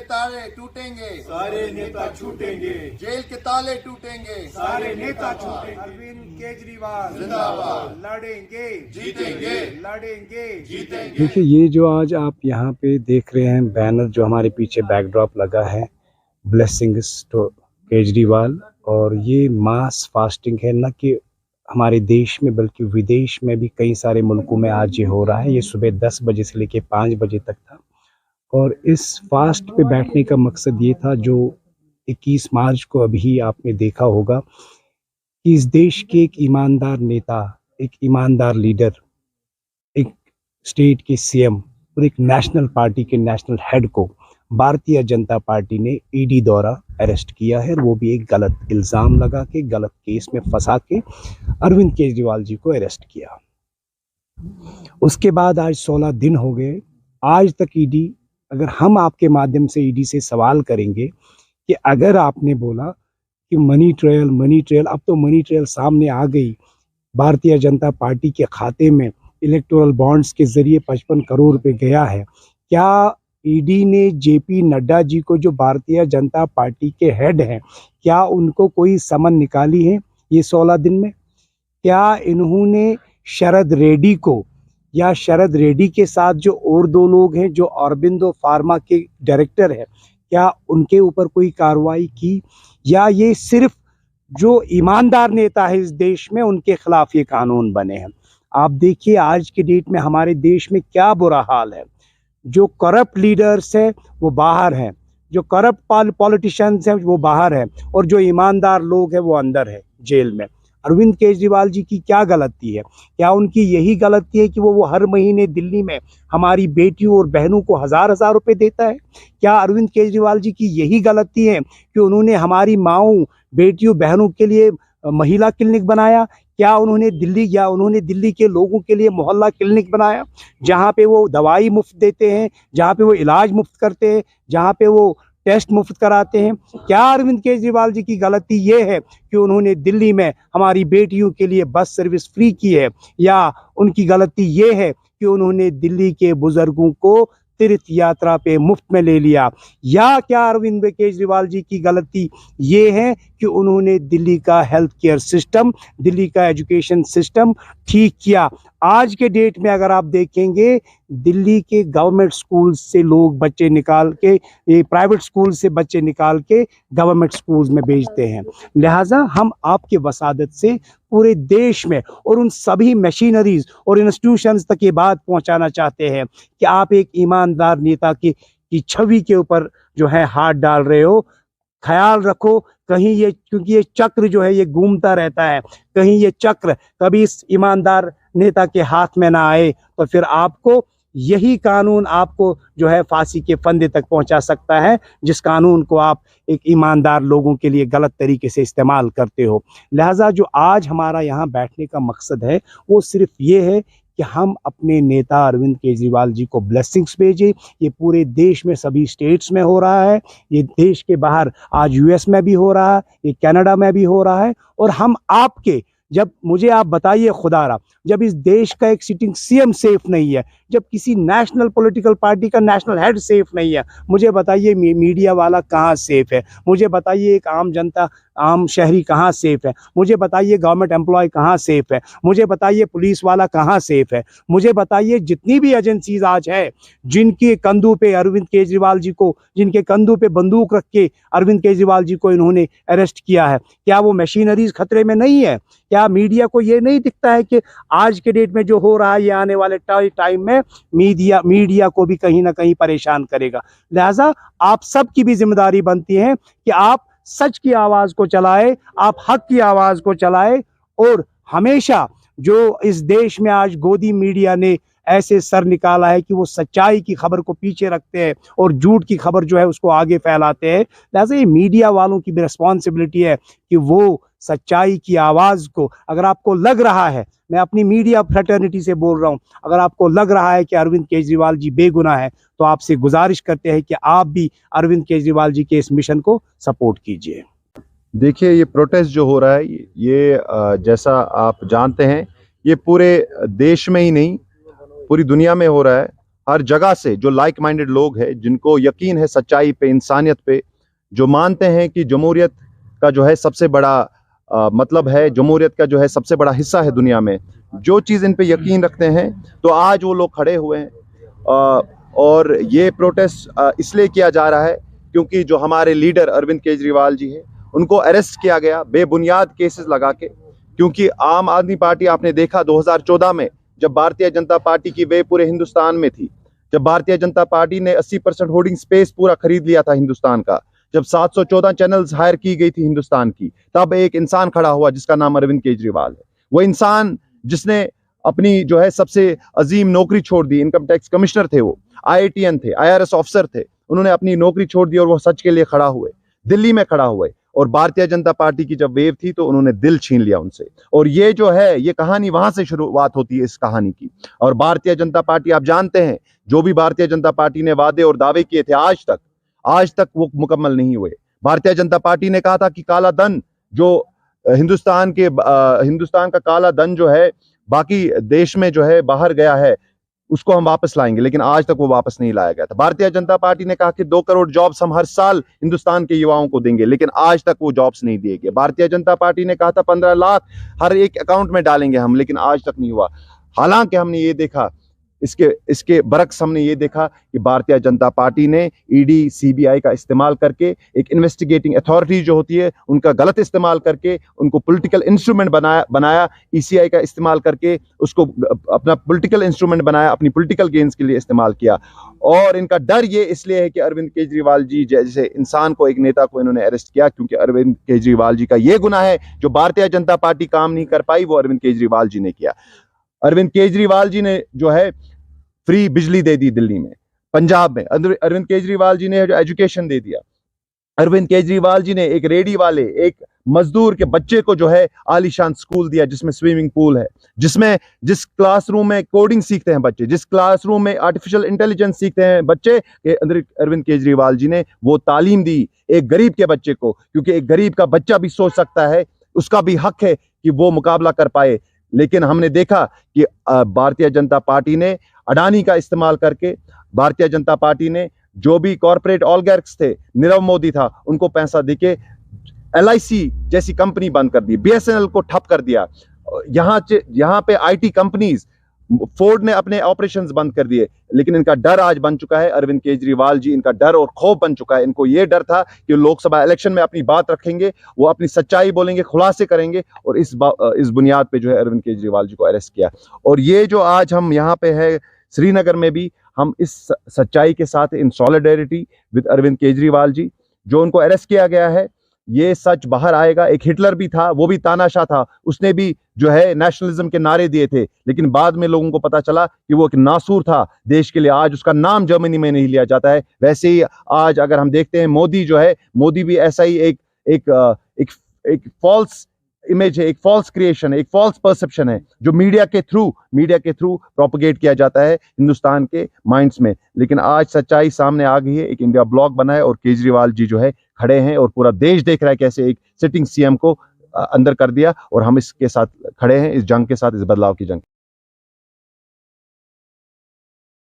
के ताले टूटेंगे, सारे नेता छूटेंगे, जेल के ताले टूटेंगे, सारे नेता छूटेंगे। अरविंद केजरीवाल जिंदाबाद, लड़ेंगे जीतेंगे, लड़ेंगे जीतेंगे। देखिए, ये जो आज आप यहाँ पे देख रहे हैं बैनर जो हमारे पीछे बैकड्रॉप लगा है, ब्लेसिंग्स टू केजरीवाल, और ये मास फास्टिंग है, न कि हमारे देश में बल्कि विदेश में भी कई सारे मुल्कों में आज ये हो रहा है। ये सुबह 10 बजे से लेकर 5 बजे तक था, और इस फास्ट पे बैठने का मकसद ये था, जो 21 मार्च को अभी आपने देखा होगा कि इस देश के एक ईमानदार नेता, एक ईमानदार लीडर, एक स्टेट के सीएम और एक नेशनल पार्टी के नेशनल हेड को भारतीय जनता पार्टी ने ईडी द्वारा अरेस्ट किया है, और वो भी एक गलत इल्ज़ाम लगा के, गलत केस में फंसा के अरविंद केजरीवाल जी को अरेस्ट किया। उसके बाद आज 16 दिन हो गए, आज तक ईडी, अगर हम आपके माध्यम से ईडी से सवाल करेंगे कि अगर आपने बोला कि मनी ट्रायल, अब तो मनी ट्रायल सामने आ गई, भारतीय जनता पार्टी के खाते में इलेक्टोरल बॉन्ड्स के जरिए 55 करोड़ रुपए गया है, क्या ईडी ने जेपी नड्डा जी को, जो भारतीय जनता पार्टी के हेड हैं, क्या उनको कोई समन निकाली है ये 16 दिन में? क्या इन्होंने शरद रेड्डी को, या शरद रेड्डी के साथ जो और 2 लोग हैं जो ऑरबिंदो फार्मा के डायरेक्टर हैं, क्या उनके ऊपर कोई कार्रवाई की? या ये सिर्फ जो ईमानदार नेता है इस देश में उनके खिलाफ ये कानून बने हैं? आप देखिए आज के डेट में हमारे देश में क्या बुरा हाल है। जो करप्ट लीडर्स हैं वो बाहर हैं, जो करप्ट पॉलिटिशियंस हैं वो बाहर हैं, और जो ईमानदार लोग हैं वो अंदर है जेल में। अरविंद केजरीवाल जी की क्या गलती है? क्या उनकी यही गलती है कि वो हर महीने दिल्ली में हमारी बेटियों और बहनों को हजार रुपए देता है? क्या अरविंद केजरीवाल जी की यही गलती है कि उन्होंने हमारी माओं, बेटियों, बहनों के लिए महिला क्लिनिक बनाया? क्या उन्होंने दिल्ली के लोगों के लिए मोहल्ला क्लिनिक बनाया, जहाँ पे वो दवाई मुफ्त देते हैं, जहाँ पे वो इलाज मुफ्त करते हैं, जहाँ पे वो टेस्ट मुफ्त कराते हैं? क्या अरविंद केजरीवाल जी की गलती ये है कि उन्होंने दिल्ली में हमारी बेटियों के लिए बस सर्विस फ्री की है? या उनकी गलती ये है कि उन्होंने दिल्ली के बुजुर्गों को तीर्थ यात्रा पे मुफ्त में ले लिया? या क्या अरविंद केजरीवाल जी की गलती ये है कि उन्होंने दिल्ली का हेल्थ केयर सिस्टम, दिल्ली का एजुकेशन सिस्टम ठीक किया? आज के डेट में अगर आप देखेंगे, दिल्ली के गवर्नमेंट स्कूल से लोग बच्चे निकाल के, ये प्राइवेट स्कूल से बच्चे निकाल के गवर्नमेंट स्कूल्स में भेजते हैं। लिहाजा हम आपके वसादत से पूरे देश में और उन सभी मशीनरीज और इंस्टीट्यूशंस तक ये बात पहुंचाना चाहते हैं कि आप एक ईमानदार नेता की छवि के ऊपर जो है हाथ डाल रहे हो। ख्याल रखो, कहीं ये, क्योंकि ये चक्र जो है ये घूमता रहता है, कहीं ये चक्र कभी इस ईमानदार नेता के हाथ में ना आए, तो फिर आपको यही कानून आपको जो है फांसी के फंदे तक पहुंचा सकता है, जिस कानून को आप एक ईमानदार लोगों के लिए गलत तरीके से इस्तेमाल करते हो। लिहाजा जो आज हमारा यहाँ बैठने का मकसद है वो सिर्फ ये है कि हम अपने नेता अरविंद केजरीवाल जी को ब्लेसिंग्स भेजें। ये पूरे देश में सभी स्टेट्स में हो रहा है, ये देश के बाहर आज यूएस में भी हो रहा है, ये कनाडा में भी हो रहा है। और हम आपके, जब मुझे आप बताइए खुदारा, जब इस देश का एक सिटिंग सीएम सेफ नहीं है, जब किसी नेशनल पॉलिटिकल पार्टी का नेशनल हेड सेफ नहीं है, मुझे बताइए मीडिया वाला कहाँ सेफ है? मुझे बताइए एक आम जनता, आम शहरी कहाँ सेफ है? मुझे बताइए गवर्नमेंट एम्प्लॉय कहाँ सेफ है? मुझे बताइए पुलिस वाला कहाँ सेफ है? मुझे बताइए जितनी भी एजेंसीज आज है जिनके कंधों पे अरविंद केजरीवाल जी को, जिनके कंधों पे बंदूक रख के अरविंद केजरीवाल जी को इन्होंने अरेस्ट किया है, क्या वो मशीनरीज खतरे में नहीं है? क्या मीडिया को ये नहीं दिखता है कि आज के डेट में जो हो रहा है ये आने वाले टाइम में मीडिया को भी कहीं ना कहीं परेशान करेगा? लिहाजा आप सबकी भी जिम्मेदारी बनती है कि आप सच की आवाज को चलाए, आप हक की आवाज को चलाए। और हमेशा जो इस देश में आज गोदी मीडिया ने ऐसे सर निकाला है कि वो सच्चाई की खबर को पीछे रखते हैं और झूठ की खबर जो है उसको आगे फैलाते हैं। लिहाजा ये मीडिया वालों की भी रिस्पॉन्सिबिलिटी है कि वो सच्चाई की आवाज को, अगर आपको लग रहा है, मैं अपनी मीडिया फ्रेटर्निटी से बोल रहा हूं, अगर आपको लग रहा है कि अरविंद केजरीवाल जी बेगुनाह है, तो आपसे गुजारिश करते हैं कि आप भी अरविंद केजरीवाल जी के इस मिशन को सपोर्ट कीजिए। देखिए, ये प्रोटेस्ट जो हो रहा है ये जैसा आप जानते हैं ये पूरे देश में ही नहीं पूरी दुनिया में हो रहा है। हर जगह से जो लाइक माइंडेड लोग हैं, जिनको यकीन है सच्चाई पे, इंसानियत पे, जो मानते हैं कि जमहूरियत का जो है सबसे बड़ा मतलब है, जमहूरियत का जो है सबसे बड़ा हिस्सा है दुनिया में, जो चीज़ इन पे यकीन रखते हैं, तो आज वो लोग खड़े हुए हैं। और ये प्रोटेस्ट इसलिए किया जा रहा है क्योंकि जो हमारे लीडर अरविंद केजरीवाल जी हैं, उनको अरेस्ट किया गया बेबुनियाद केसेस लगा के। क्योंकि आम आदमी पार्टी, आपने देखा 2014 में जब भारतीय जनता पार्टी की वे पूरे हिंदुस्तान में थी, जब भारतीय जनता पार्टी ने 80% होर्डिंग स्पेस पूरा खरीद लिया था हिंदुस्तान का, जब 714 चैनल्स हायर की गई थी हिंदुस्तान की, तब एक इंसान खड़ा हुआ जिसका नाम अरविंद केजरीवाल है। वो इंसान जिसने अपनी जो है सबसे अजीम नौकरी छोड़ दी, इनकम टैक्स कमिश्नर थे, वो IATN थे, IRS ऑफिसर थे, उन्होंने अपनी नौकरी छोड़ दी और वो सच के लिए खड़ा हुए, दिल्ली में खड़ा हुए। और भारतीय जनता पार्टी की जब वेव थी तो उन्होंने दिल छीन लिया उनसे। और ये जो है, ये कहानी वहां से शुरुआत होती है इस कहानी की। और भारतीय जनता पार्टी, आप जानते हैं, जो भी भारतीय जनता पार्टी ने वादे और दावे किए थे आज तक वो मुकम्मल नहीं हुए। भारतीय जनता पार्टी ने कहा था कि काला धन जो हिंदुस्तान का काला धन जो है बाकी देश में जो है बाहर गया है, उसको हम वापस लाएंगे, लेकिन आज तक वो वापस नहीं लाया गया था। भारतीय जनता पार्टी ने कहा कि 2 करोड़ जॉब्स हम हर साल हिंदुस्तान के युवाओं को देंगे, लेकिन आज तक वो जॉब्स नहीं दिए गए। भारतीय जनता पार्टी ने कहा था 15 लाख हर एक अकाउंट में डालेंगे हम, लेकिन आज तक नहीं हुआ। हालांकि हमने ये देखा, इसके बरक्स हमने ये देखा कि भारतीय जनता पार्टी ने ED CBI का इस्तेमाल करके, एक इन्वेस्टिगेटिंग अथॉरिटी जो होती है उनका गलत इस्तेमाल करके, उनको पॉलिटिकल इंस्ट्रूमेंट बनाया, ECI का इस्तेमाल करके उसको अपना पॉलिटिकल इंस्ट्रूमेंट बनाया, अपनी पॉलिटिकल गेन्स के लिए इस्तेमाल किया। और इनका डर ये इसलिए है कि अरविंद केजरीवाल जी जैसे इंसान को, एक नेता को इन्होंने अरेस्ट किया, क्योंकि अरविंद केजरीवाल जी का ये गुनाह है, जो भारतीय जनता पार्टी काम नहीं कर पाई वो अरविंद केजरीवाल जी ने किया। अरविंद केजरीवाल जी ने जो है फ्री बिजली दे दी दिल्ली में, पंजाब में। अरविंद केजरीवाल जी ने जो एजुकेशन दे दिया। अरविंद केजरीवाल जी ने एक रेडी वाले, एक मजदूर के बच्चे को जो है आलीशान स्कूल दिया, जिसमें स्विमिंग पूल है, जिस क्लासरूम में कोडिंग सीखते हैं बच्चे, जिस क्लासरूम में आर्टिफिशियल इंटेलिजेंस सीखते हैं बच्चे, अरविंद केजरीवाल जी ने वो तालीम दी एक गरीब के बच्चे को। क्योंकि एक गरीब का बच्चा भी सोच सकता है, उसका भी हक है कि वो मुकाबला कर पाए। लेकिन हमने देखा कि भारतीय जनता पार्टी ने अडानी का इस्तेमाल करके, भारतीय जनता पार्टी ने जो भी कॉर्पोरेट ऑलिगार्क्स थे, नीरव मोदी था, उनको पैसा देके LIC जैसी कंपनी बंद कर दी, BSNL को ठप कर दिया। यहाँ पे IT कंपनीज, फोर्ड ने अपने ऑपरेशंस बंद कर दिए। लेकिन इनका डर आज बन चुका है, अरविंद केजरीवाल जी, इनका डर और खौफ बन चुका है। इनको ये डर था कि लोकसभा इलेक्शन में अपनी बात रखेंगे, वो अपनी सच्चाई बोलेंगे, खुलासे करेंगे, और इस बुनियाद पे जो है अरविंद केजरीवाल जी को अरेस्ट किया। और ये जो आज हम यहाँ पे है श्रीनगर में भी, हम इस सच्चाई के साथ, इन सॉलिडेरिटी विद अरविंद केजरीवाल जी, जो उनको अरेस्ट किया गया है, ये सच बाहर आएगा। एक हिटलर भी था, वो भी तानाशाह था, उसने भी जो है नेशनलिज्म के नारे दिए थे, लेकिन बाद में लोगों को पता चला कि वो एक नासूर था देश के लिए। आज उसका नाम जर्मनी में नहीं लिया जाता है। वैसे ही आज अगर हम देखते हैं, मोदी जो है, मोदी भी ऐसा ही एक फॉल्स इमेज है, एक फॉल्स क्रिएशन है, एक फॉल्स परसेप्शन है, जो मीडिया के थ्रू प्रोपगेट किया जाता है हिंदुस्तान के माइंड्स में। लेकिन आज सच्चाई सामने आ गई है, एक इंडिया ब्लॉक बना है और केजरीवाल जी जो है खड़े हैं, और पूरा देश देख रहा है कैसे एक सिटिंग CM को अंदर कर दिया। और हम इसके साथ खड़े हैं, इस जंग के साथ, इस बदलाव की जंग।